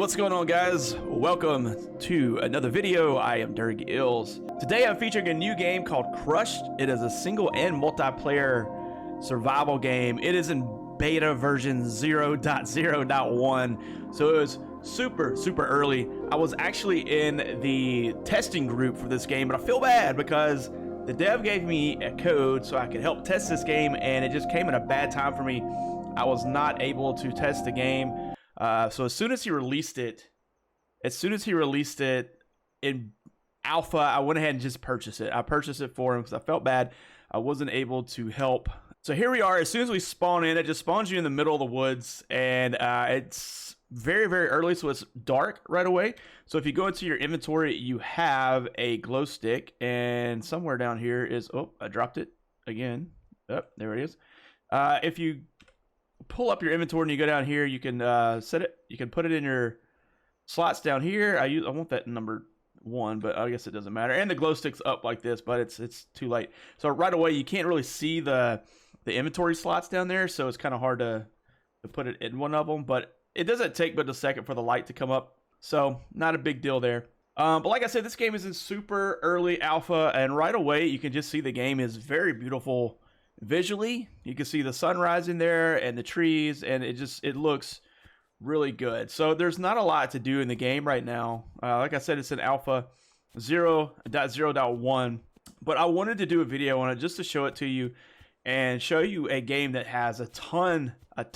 What's going on, guys? Welcome to another video. I am Dirk Ills. Today I'm featuring a new game called Crushed. It is a single and multiplayer survival game. It is in beta version 0.0.1, so it was super early. I was actually in the testing group for this game, but I feel bad because the dev gave me a code so I could help test this game, and it just came at a bad time for me. I was not able to test the game. So as soon as he released it in alpha, I went ahead and just purchased it. I purchased it for him because I felt bad I wasn't able to help. So here we are. As soon as we spawn in, it just spawns you in the middle of the woods, and it's very early, so it's dark right away. So if you go into your inventory, you have a glow stick, and somewhere down here is, oh, I dropped it again. Oh, there it is. If you pull up your inventory and you go down here, you can set it, you can put it in your slots down here. I want that number 1, but I guess it doesn't matter. And the glow stick's up like this, but it's too late. So right away you can't really see the inventory slots down there, so it's kind of hard to put it in one of them, but it doesn't take but a second for the light to come up, so not a big deal there. But like I said, this game is in super early alpha, and right away you can just see the game is very beautiful visually. You can see the sun rising there and the trees, and it looks really good. So there's not a lot to do in the game right now. Like I said, it's in alpha 0.0.1, but I wanted to do a video on it just to show it to you and show you a game that has a ton of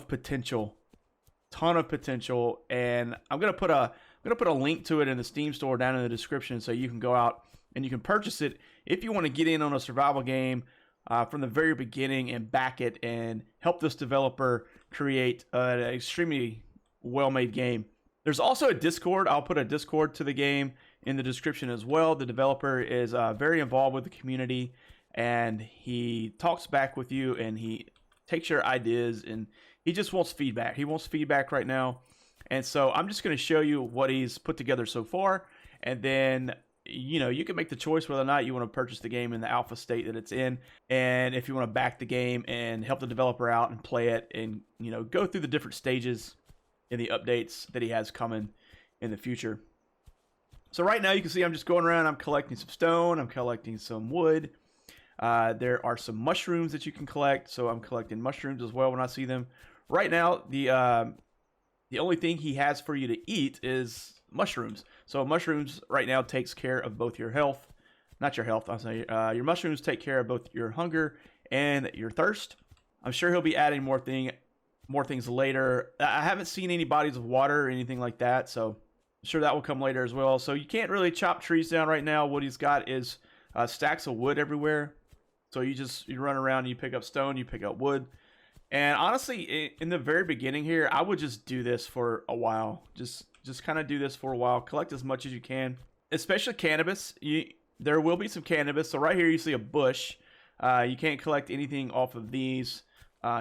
potential, and I'm gonna put a link to it in the Steam store down in the description, so you can go out and you can purchase it if you want to get in on a survival game from the very beginning and back it and help this developer create an extremely well-made game. There's also a Discord. I'll put a Discord to the game in the description as well. The developer is very involved with the community, and he talks back with you, and he takes your ideas, and he just wants feedback. He wants feedback right now. And so I'm just going to show you what he's put together so far, and then you can make the choice whether or not you want to purchase the game in the alpha state that it's in, and if you want to back the game and help the developer out and play it, and go through the different stages in the updates that he has coming in the future. So right now you can see I'm just going around. I'm collecting some stone. I'm collecting some wood. There are some mushrooms that you can collect, so I'm collecting mushrooms as well when I see them. Right now, the only thing he has for you to eat is mushrooms. So mushrooms right now takes care of both your health, not your health, I'm saying, your mushrooms take care of both your hunger and your thirst. I'm sure he'll be adding more things later. I haven't seen any bodies of water or anything like that, so I'm sure that will come later as well. So you can't really chop trees down right now. What he's got is stacks of wood everywhere. So you run around, you pick up stone, you pick up wood. And honestly, in the very beginning here, I would just do this for a while. Just kind of do this for a while. Collect as much as you can, especially cannabis. There will be some cannabis. So right here you see a bush. You can't collect anything off of these.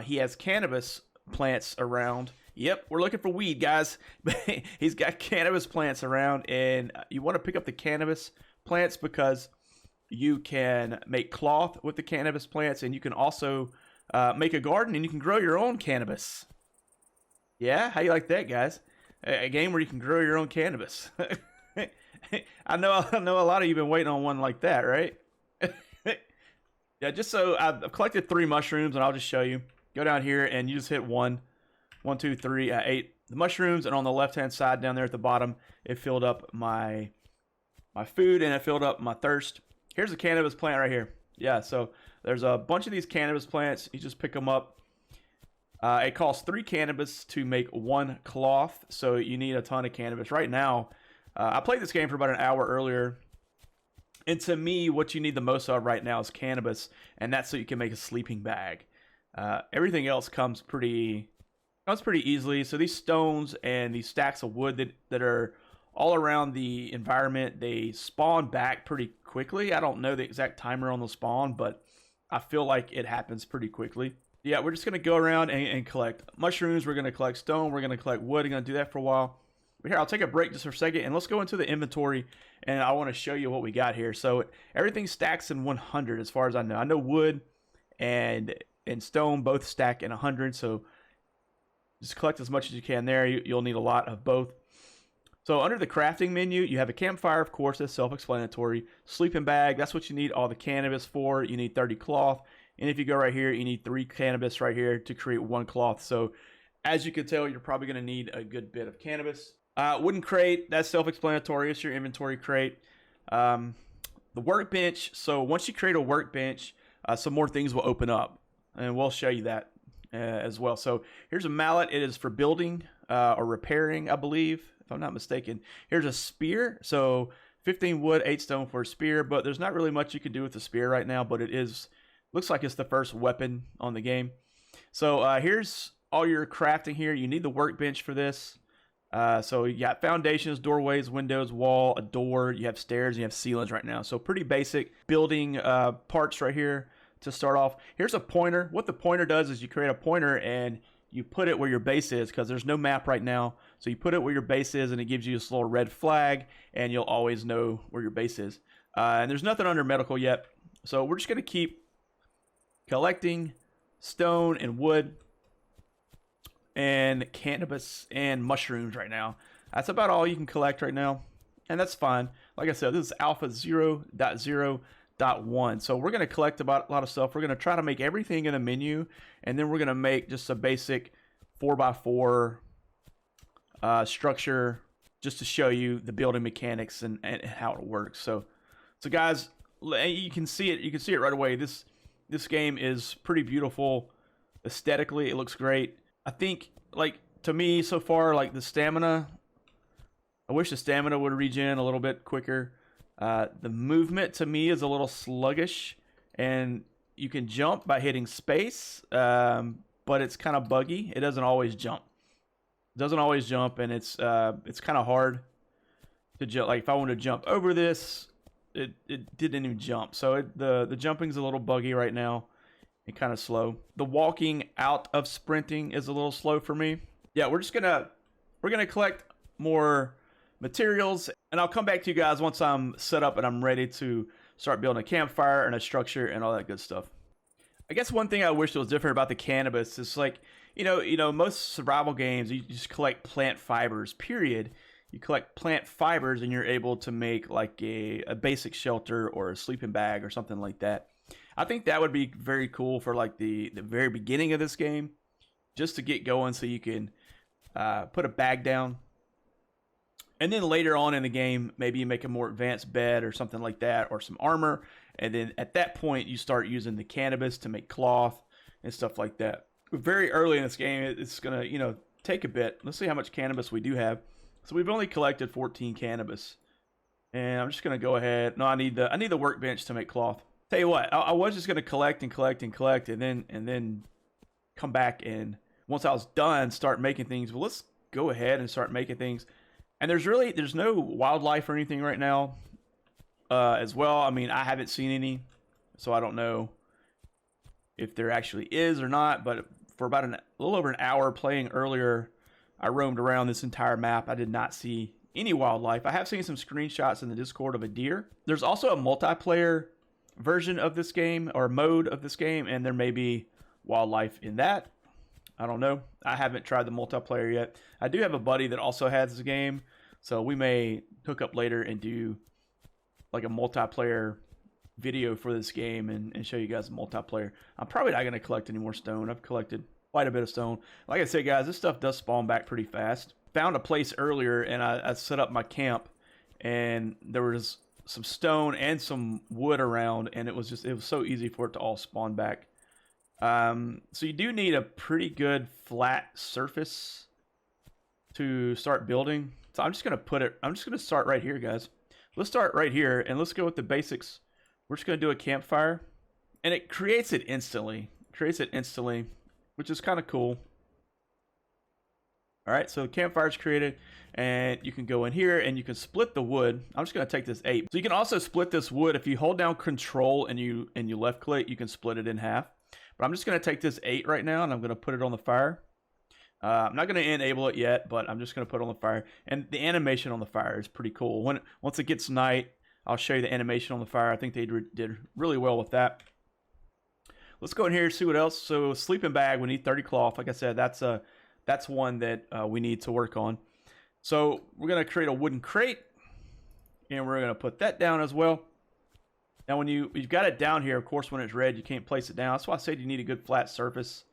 He has cannabis plants around. Yep, we're looking for weed, guys. He's got cannabis plants around, and you want to pick up the cannabis plants because you can make cloth with the cannabis plants, and you can also make a garden, and you can grow your own cannabis. Yeah, how you like that, guys? A game where you can grow your own cannabis. I know a lot of you have been waiting on one like that, right? Yeah, just so I've collected 3 mushrooms, and I'll just show you. Go down here, and you just hit 1, 2, 3, 8 the mushrooms, and on the left-hand side down there at the bottom, it filled up my food, and it filled up my thirst. Here's a cannabis plant right here. Yeah, so there's a bunch of these cannabis plants. You just pick them up. It costs 3 cannabis to make 1 cloth, so you need a ton of cannabis. Right now, I played this game for about an hour earlier, and to me, what you need the most of right now is cannabis, and that's so you can make a sleeping bag. Everything else comes pretty easily. So these stones and these stacks of wood that are all around the environment, they spawn back pretty quickly. I don't know the exact timer on the spawn, but I feel like it happens pretty quickly. Yeah, we're just going to go around and collect mushrooms. We're going to collect stone. We're going to collect wood. I'm going to do that for a while. But here, I'll take a break just for a second, and let's go into the inventory, and I want to show you what we got here. So everything stacks in 100 as far as I know. I know wood and stone both stack in 100, so Just collect as much as you can there. You'll need a lot of both. So under the crafting menu, you have a campfire, of course, that's self-explanatory. Sleeping bag, that's what you need all the cannabis for. You need 30 cloth. And if you go right here, you need 3 cannabis right here to create 1 cloth. So as you can tell, you're probably going to need a good bit of cannabis. Wooden crate, that's self-explanatory. It's your inventory crate. The workbench, so once you create a workbench, some more things will open up. And we'll show you that as well. So here's a mallet. It is for building or repairing, I believe, if I'm not mistaken. Here's a spear. So 15 wood, 8 stone for a spear, but there's not really much you can do with the spear right now, but it is, looks like it's the first weapon on the game. So here's all your crafting here. You need the workbench for this. So you got foundations, doorways, windows, wall, a door, you have stairs, you have ceilings right now. So pretty basic building parts right here to start off. Here's a pointer. What the pointer does is you create a pointer and you put it where your base is, because there's no map right now. So you put it where your base is and it gives you this little red flag and you'll always know where your base is. And there's nothing under medical yet. So we're just going to keep collecting stone and wood and cannabis and mushrooms right now. That's about all you can collect right now, and that's fine. Like I said, this is alpha 0.0.1, so we're going to collect a lot of stuff. We're going to try to make everything in the menu, and then we're going to make just a basic 4x4 structure just to show you the building mechanics and how it works. So guys, you can see it right away. This game is pretty beautiful aesthetically. It looks great. I think, like, to me so far, like the stamina, I wish the stamina would regen a little bit quicker. The movement to me is a little sluggish, and you can jump by hitting space, but it's kind of buggy. It doesn't always jump. And it's kind of hard to jump. Like if I wanted to jump over this, it didn't even jump. So the jumping's a little buggy right now. And kind of slow. The walking out of sprinting is a little slow for me. Yeah, we're gonna collect more materials, and I'll come back to you guys once I'm set up and I'm ready to start building a campfire and a structure and all that good stuff. I guess one thing I wish was different about the cannabis is, like, you know, most survival games you just collect plant fibers. Period. You collect plant fibers and you're able to make like a basic shelter or a sleeping bag or something like that. I think that would be very cool for like the very beginning of this game, just to get going, so you can put a bag down. And then later on in the game, maybe you make a more advanced bed or something like that, or some armor. And then at that point, you start using the cannabis to make cloth and stuff like that. Very early in this game, it's going to, you know, take a bit. Let's see how much cannabis we do have. So we've only collected 14 cannabis. And I'm just going to go ahead. No, I need the workbench to make cloth. Tell you what, I was just going to collect and then come back, and once I was done, start making things. Well, let's go ahead and start making things. And there's no wildlife or anything right now as well. I mean, I haven't seen any, so I don't know if there actually is or not. But for about a little over an hour playing earlier, I roamed around this entire map. I did not see any wildlife. I have seen some screenshots in the Discord of a deer. There's also a multiplayer version of this game, or mode of this game, and there may be wildlife in that. I don't know. I haven't tried the multiplayer yet. I do have a buddy that also has this game, so we may hook up later and do like a multiplayer video for this game and show you guys the multiplayer. I'm probably not going to collect any more stone. I've collected quite a bit of stone. Like I said, guys, this stuff does spawn back pretty fast. Found a place earlier, and I set up my camp, and there was some stone and some wood around, and it was so easy for it to all spawn back. So you do need a pretty good flat surface to start building. So I'm just gonna start right here, guys. Let's start right here, and let's go with the basics. We're just gonna do a campfire, and it creates it instantly. Which is kind of cool. All right, so the campfire's created, and you can go in here and you can split the wood. I'm just going to take this 8. So you can also split this wood. If you hold down Control and you left click, you can split it in half. But I'm just going to take this 8 right now, and I'm going to put it on the fire. I'm not going to enable it yet, but I'm just going to put it on the fire. And the animation on the fire is pretty cool. Once it gets night, I'll show you the animation on the fire. I think they did really well with that. Let's go in here and see what else. So sleeping bag, we need 30 cloth. Like I said, that's that's one that we need to work on. So we're going to create a wooden crate, and we're going to put that down as well. Now, when you've got it down here, of course, when it's red, you can't place it down. That's why I said you need a good flat surface.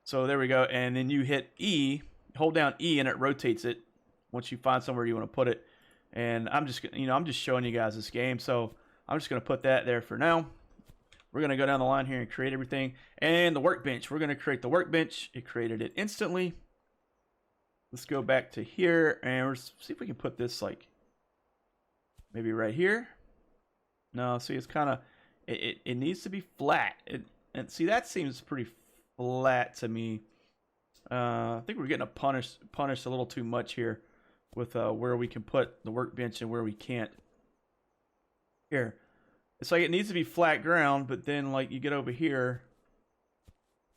So there we go. And then you hit E, hold down E, and it rotates it once you find somewhere you want to put it. And I'm just showing you guys this game. So I'm just going to put that there for now. We're going to go down the line here and create everything. And the workbench, we're going to create the workbench. It created it instantly. Let's go back to here and see if we can put this like maybe right here. No, see, it's kind of, it needs to be flat. And see, that seems pretty flat to me. I think we're getting punished a little too much here with where we can put the workbench and where we can't. Here, it's like it needs to be flat ground, but then like you get over here,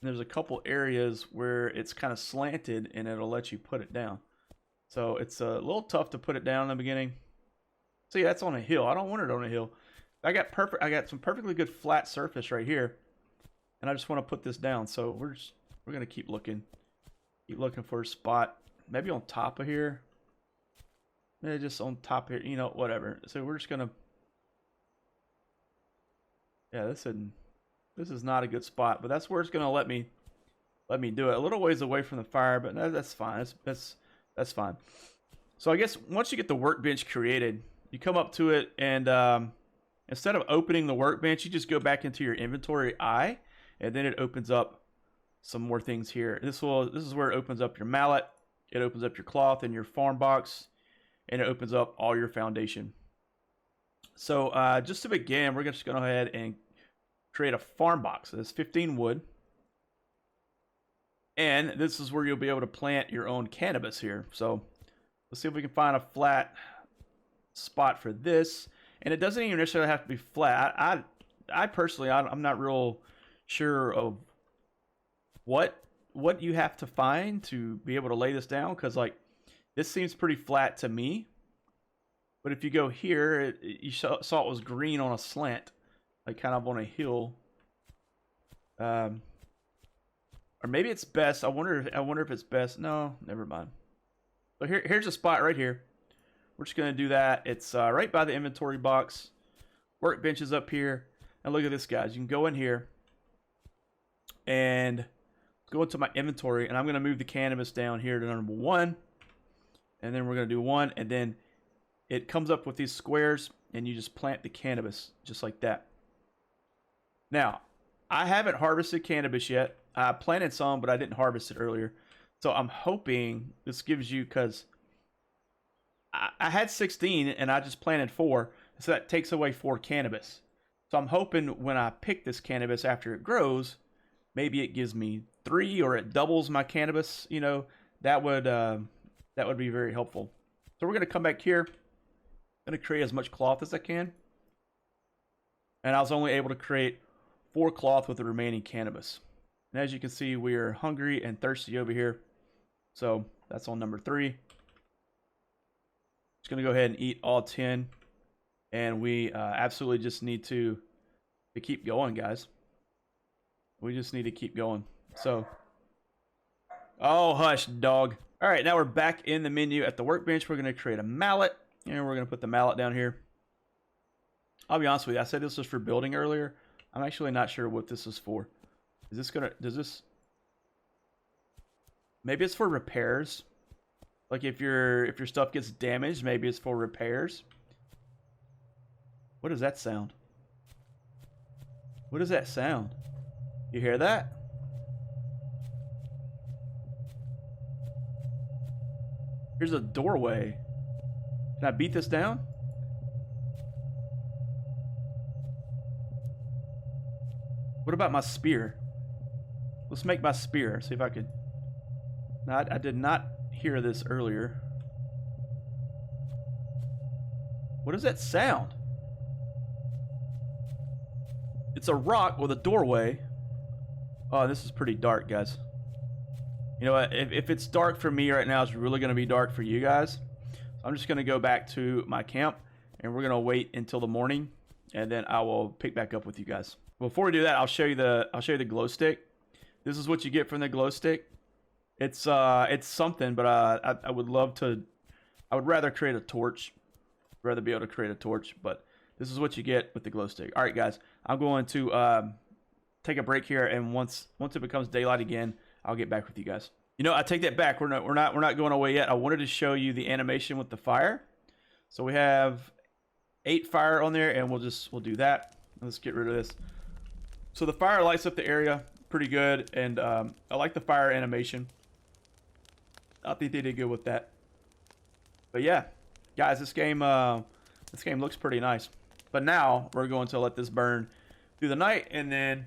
and there's a couple areas where it's kind of slanted, and it'll let you put it down. So it's a little tough to put it down in the beginning. See, that's on a hill. I don't want it on a hill. I got some perfectly good flat surface right here, and I just want to put this down. So we're gonna keep looking for a spot, maybe on top of here, maybe just on top here, you know, whatever. So we're just gonna, yeah, this is not a good spot, but that's where it's gonna let me do it. A little ways away from the fire, but that's fine. That's fine. So I guess once you get the workbench created, you come up to it, and instead of opening the workbench, you just go back into your inventory eye, and then it opens up some more things here. This is where it opens up your mallet, it opens up your cloth and your farm box, and it opens up all your foundation. So just to begin, we're just going to go ahead and create a farm box. So that's 15 wood. And this is where you'll be able to plant your own cannabis here. So let's see if we can find a flat spot for this. And it doesn't even necessarily have to be flat. I personally, I'm not real sure of what you have to find to be able to lay this down, because like this seems pretty flat to me. But if you go here, you saw it was green on a slant, like kind of on a hill. Or maybe it's best. I wonder if it's best. No, never mind. So here's a spot right here. We're just going to do that. It's right by the inventory box. Workbench is up here. And look at this, guys. You can go in here and go into my inventory. And I'm going to move the cannabis down here to number 1. And then we're going to do 1. And then it comes up with these squares. And you just plant the cannabis just like that. Now, I haven't harvested cannabis yet. I planted some, but I didn't harvest it earlier. So I'm hoping this gives you, because I had 16 and I just planted 4, so that takes away 4 cannabis. So I'm hoping when I pick this cannabis after it grows, maybe it gives me 3 or it doubles my cannabis. You know, that would be very helpful. So we're going to come back here. I'm going to create as much cloth as I can. And I was only able to create 4 cloth with the remaining cannabis. And as you can see, we are hungry and thirsty over here. So that's on number 3. Just going to go ahead and eat all 10. And we absolutely just need to keep going, guys. We just need to keep going. So, oh, hush, dog. All right, now we're back in the menu at the workbench. We're going to create a mallet. And we're going to put the mallet down here. I'll be honest with you. I said this was for building earlier. I'm actually not sure what this is for. Is this going to... Does this... Maybe it's for repairs. Like if your stuff gets damaged, maybe it's for repairs. What does that sound? What does that sound? You hear that? Here's a doorway. Can I beat this down? What about my spear? Let's make my spear. See if I could... No, I did not hear this earlier. What does that sound? It's a rock with a doorway. Oh, this is pretty dark, guys. You know what? If it's dark for me right now, it's really going to be dark for you guys. So I'm just going to go back to my camp, and we're going to wait until the morning, and then I will pick back up with you guys. Before we do that, I'll show you the glow stick. This is what you get from the glow stick. It's something, but I would love to. I would rather create a torch. Rather be able to create a torch, but this is what you get with the glow stick. All right, guys, I'm going to take a break here, and once it becomes daylight again, I'll get back with you guys. You know, I take that back. We're not going away yet. I wanted to show you the animation with the fire. So we have 8 fire on there, and we'll do that. Let's get rid of this. So the fire lights up the area pretty good, and I like the fire animation. I think they did good with that. But yeah, guys, this game looks pretty nice. But now we're going to let this burn through the night, and then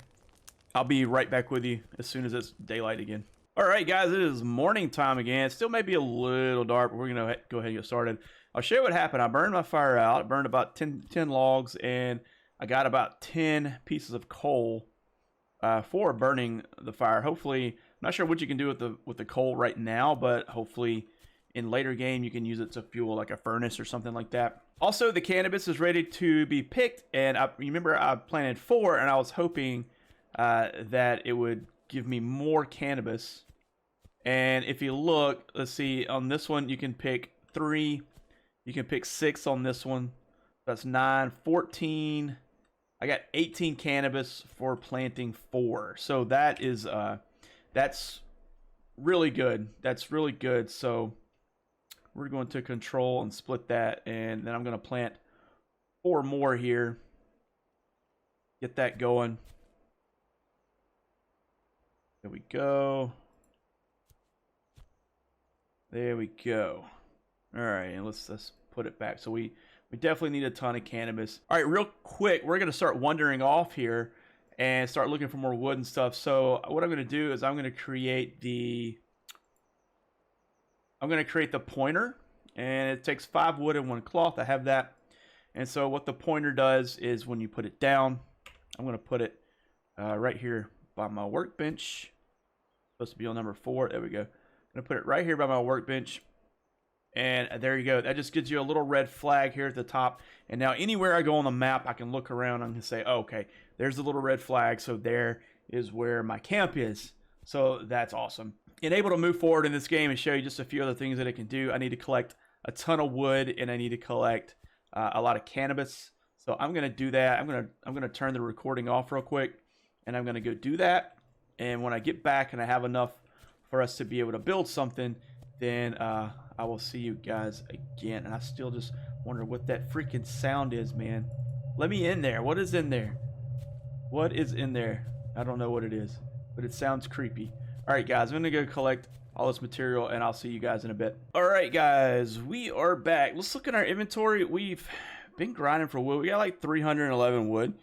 I'll be right back with you as soon as it's daylight again. All right, guys, it is morning time again. It still may be a little dark, but we're going to go ahead and get started. I'll show you what happened. I burned my fire out. I burned about 10 logs, and I got about 10 pieces of coal for burning the fire. Hopefully, I'm not sure what you can do with the coal right now, but hopefully in later game you can use it to fuel like a furnace or something like that. Also, the cannabis is ready to be picked, and remember I planted 4, and I was hoping that it would give me more cannabis. And if you look, let's see, on this one you can pick 3, you can pick 6 on this one. That's 9, 14. I got 18 cannabis for planting 4. So that is that's really good. That's really good. So we're going to control and split that, and then I'm going to plant 4 more here. Get that going. There we go. There we go. All right, and let's put it back. So we definitely need a ton of cannabis. All right, real quick, we're going to start wandering off here and start looking for more wood and stuff. So what I'm going to do is I'm going to create the pointer, and it takes 5 wood and 1 cloth. I have that. And so what the pointer does is when you put it down, I'm going to put it right here by my workbench. Supposed to be on number 4. There we go. I'm going to put it right here by my workbench. And there you go. That just gives you a little red flag here at the top. And now anywhere I go on the map, I can look around and say, oh, okay, there's the little red flag. So there is where my camp is. So that's awesome. And able to move forward in this game and show you just a few other things that it can do. I need to collect a ton of wood, and I need to collect a lot of cannabis. So I'm going to do that. I'm going to turn the recording off real quick, and I'm going to go do that. And when I get back and I have enough for us to be able to build something, then I will see you guys again. And I still just wonder what that freaking sound is, man. Let me in there. What is in there? What is in there? I don't know what it is, but it sounds creepy. All right, guys, I'm going to go collect all this material, and I'll see you guys in a bit. All right, guys, we are back. Let's look at our inventory. We've been grinding for wood. We got like 311 wood.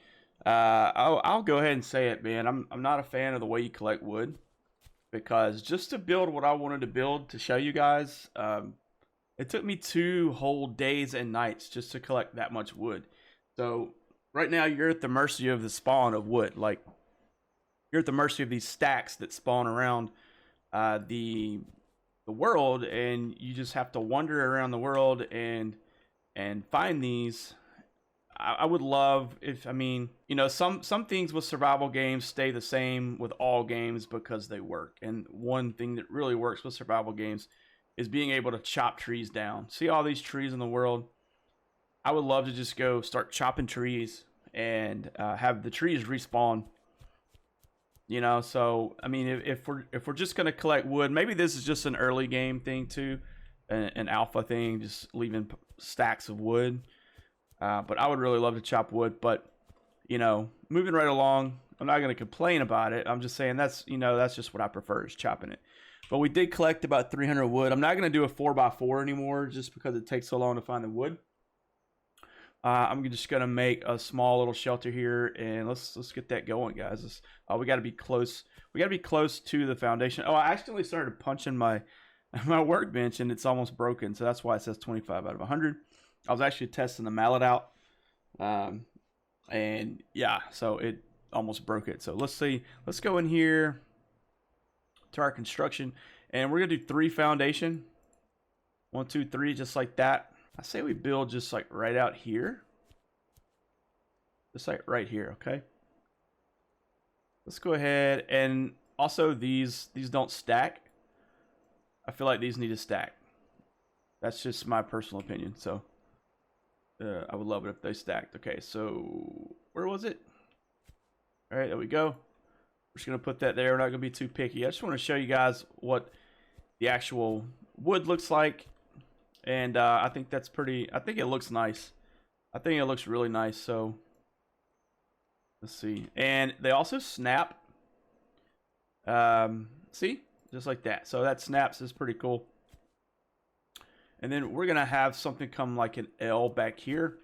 I'll go ahead and say it, man. I'm not a fan of the way you collect wood, because just to build what I wanted to build to show you guys, it took me 2 whole days and nights just to collect that much wood. So right now you're at the mercy of the spawn of wood. Like, you're at the mercy of these stacks that spawn around the world, and you just have to wander around the world and find these. I would love if, I mean, you know, some things with survival games stay the same with all games because they work. And one thing that really works with survival games is being able to chop trees down. See all these trees in the world? I would love to just go start chopping trees and have the trees respawn. You know, so I mean, if we're just gonna collect wood, maybe this is just an early game thing too, an alpha thing, just leaving stacks of wood. But I would really love to chop wood. But you know, moving right along, I'm not gonna complain about it. I'm just saying that's just what I prefer, is chopping it. But we did collect about 300 wood. I'm not gonna do a 4x4 anymore, just because it takes so long to find the wood. I'm just gonna make a small little shelter here, and let's get that going, guys. We got to be close. We got to be close to the foundation. Oh, I accidentally started punching my workbench, and it's almost broken. So that's why it says 25 out of 100. I was actually testing the mallet out, and yeah, so it almost broke it. So let's see. Let's go in here to our construction, and we're gonna do 3 foundation. 1, 2, 3, just like that. I say we build just like right out here. Just like right here, okay? Let's go ahead, and also these don't stack. I feel like these need to stack. That's just my personal opinion. So I would love it if they stacked. Okay, so where was it? All right, there we go. We're just gonna put that there. We're not gonna be too picky. I just want to show you guys what the actual wood looks like, and I think that's pretty. I think it looks nice. I think it looks really nice. So let's see. And they also snap. See, just like that. So that snaps is pretty cool. And then we're gonna have something come like an L back here.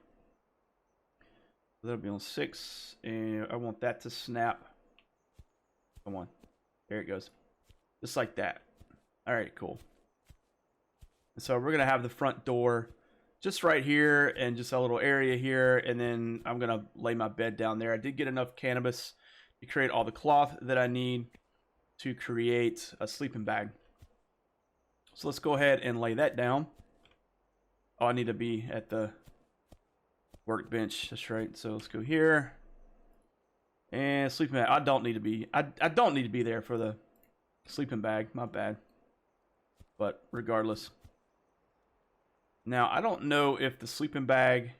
That'll be on 6, and I want that to snap. Come on, there it goes, just like that. All right, cool. And so we're gonna have the front door just right here, and just a little area here, and then I'm gonna lay my bed down there. I did get enough cannabis to create all the cloth that I need to create a sleeping bag. So let's go ahead and lay that down. Oh, I need to be at the workbench. That's right. So let's go here. And sleeping bag. I don't need to be. I don't need to be there for the sleeping bag. My bad. But regardless. Now I don't know if the sleeping bag,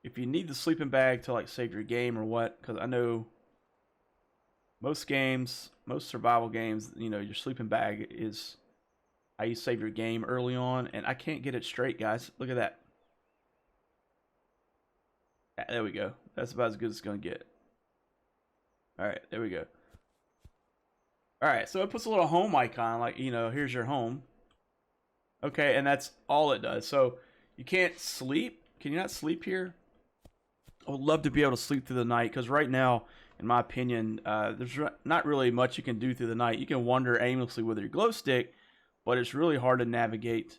if you need the sleeping bag to like save your game or what, because I know most games, most survival games, you know, your sleeping bag is how you save your game early on, and I can't get it straight, guys. Look at that. There we go. That's about as good as it's going to get. All right, there we go. All right, so it puts a little home icon, like, you know, here's your home. Okay, and that's all it does. So you can't sleep. Can you not sleep here? I would love to be able to sleep through the night, because right now, in my opinion, there's not really much you can do through the night. You can wander aimlessly with your glow stick, but it's really hard to navigate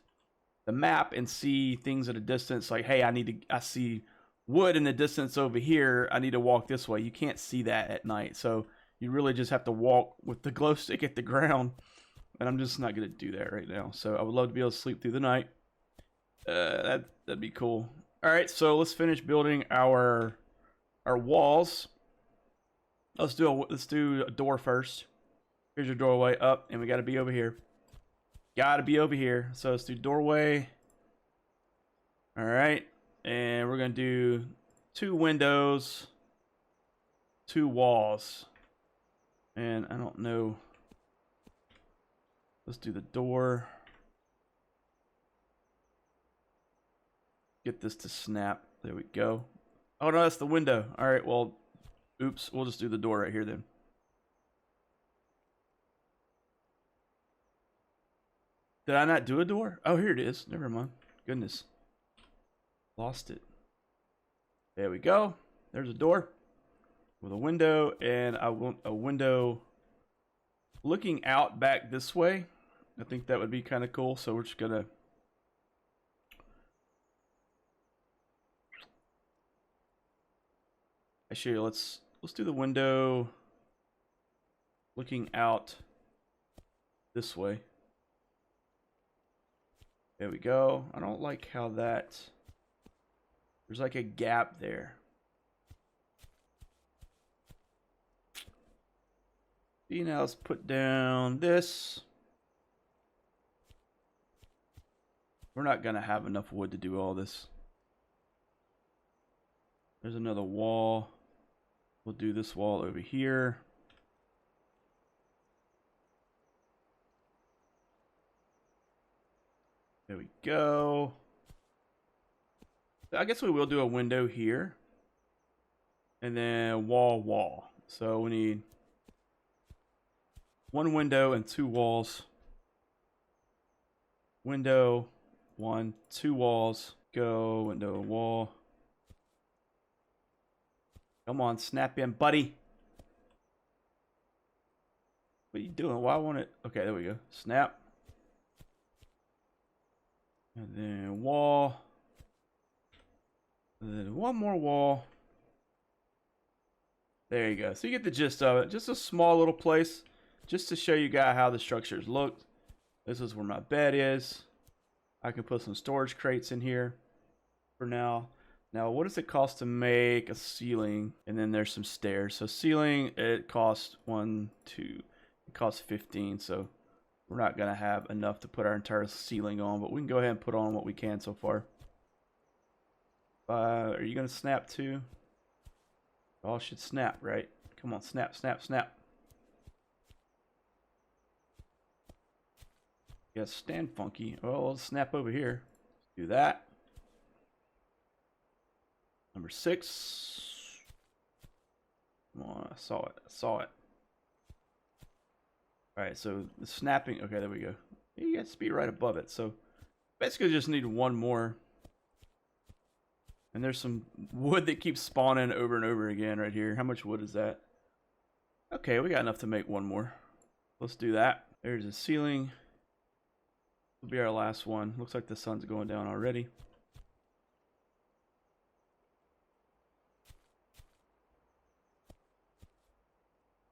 the map and see things at a distance. Like, hey, I see wood in the distance over here. I need to walk this way. You can't see that at night, so you really just have to walk with the glow stick at the ground. And I'm just not gonna do that right now. So I would love to be able to sleep through the night. That'd be cool. All right, so let's finish building our walls. Let's do a door first. Here's your doorway up, and we got to be over here. Gotta be over here. So let's do doorway. All right, and we're gonna do 2 windows, 2 walls, and I don't know. Let's do the door. Get this to snap. There we go. Oh no, that's the window. All right, well, oops. We'll just do the door right here then. Did I not do a door? Oh, here it is. Never mind. Goodness. Lost it. There we go. There's a door with a window, and I want a window looking out back this way. I think that would be kind of cool. So we're just gonna actually let's do the window looking out this way. There we go. I don't like how that, there's like a gap there. See, now let's put down this. We're not gonna have enough wood to do all this. There's another wall. We'll do this wall over here. There we go. I guess we will do a window here. And then wall. So we need 1 window and 2 walls. Window, 1, 2 walls. Go, window, wall. Come on, snap in, buddy. What are you doing? Why won't it? Okay, there we go. Snap. And then wall. And then 1 more wall. There you go. So you get the gist of it. Just a small little place, just to show you guys how the structures look. This is where my bed is. I can put some storage crates in here for now. Now, what does it cost to make a ceiling? And then there's some stairs. So ceiling, it costs 1, 2. It costs 15. So we're not going to have enough to put our entire ceiling on, but we can go ahead and put on what we can so far. Are you going to snap too? All should snap, right? Come on, snap, snap, snap. Yeah, stand funky. Well, let's snap over here. Do that. Number 6. Come on, I saw it. I saw it. Alright, so the snapping. Okay, there we go. You got speed right above it. So basically just need one more. And there's some wood that keeps spawning over and over again right here. How much wood is that? Okay, we got enough to make one more. Let's do that. There's a ceiling. This will be our last one. Looks like the sun's going down already.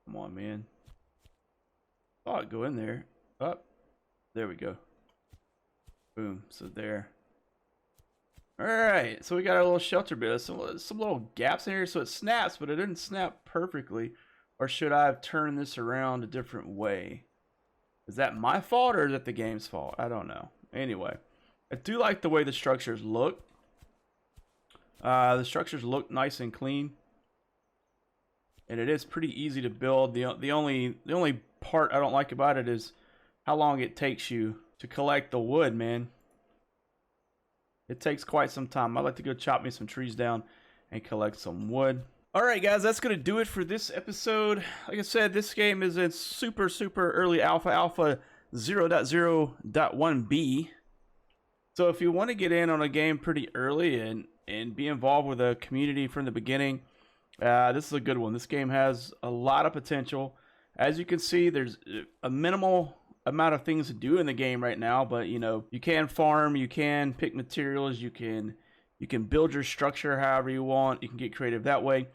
Come on, man. Oh, go in there. Up. There we go. Boom. So there. Alright, so we got our little shelter bit. Some little gaps in here, so it snaps, but it didn't snap perfectly. Or should I have turned this around a different way? Is that my fault or is it the game's fault? I don't know. Anyway, I do like the way the structures look. The structures look nice and clean. And it is pretty easy to build. The only part I don't like about it is how long it takes you to collect the wood, man. It takes quite some time. I'd like to go chop me some trees down and collect some wood. Alright guys, that's going to do it for this episode. Like I said, this game is in super early alpha 0.0.1b. So if you want to get in on a game pretty early and be involved with a community from the beginning, this is a good one. This game has a lot of potential. As you can see, there's a minimal amount of things to do in the game right now, but you know, you can farm, you can pick materials, you can build your structure however you want, you can get creative that way.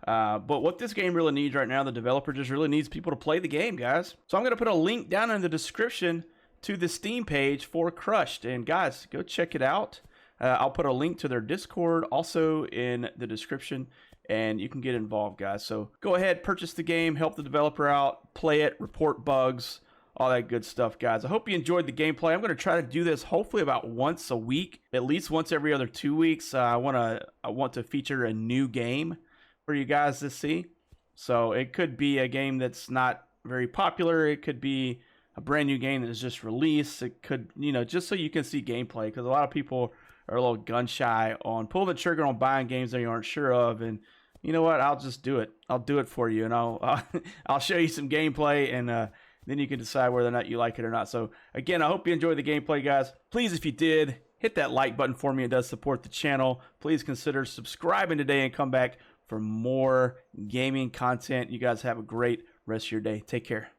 But what this game really needs right now, the developer just really needs people to play the game, guys. So I'm going to put a link down in the description to the Steam page for Crushed, and guys, go check it out. I'll put a link to their Discord also in the description, and you can get involved, guys. So go ahead, purchase the game, help the developer out, play it, report bugs, all that good stuff, guys. I hope you enjoyed the gameplay. I'm going to try to do this hopefully about once a week, at least once every other 2 weeks. I want to feature a new game for you guys to see. So it could be a game that's not very popular. It could be a brand new game that is just released. It could, you know, just so you can see gameplay, because a lot of people are a little gun shy on pulling the trigger on buying games that you aren't sure of. And you know what? I'll just do it. I'll do it for you, and I'll show you some gameplay, and then you can decide whether or not you like it or not. So again, I hope you enjoyed the gameplay, guys. Please, if you did, hit that like button for me. It does support the channel. Please consider subscribing today and come back for more gaming content. You guys have a great rest of your day. Take care.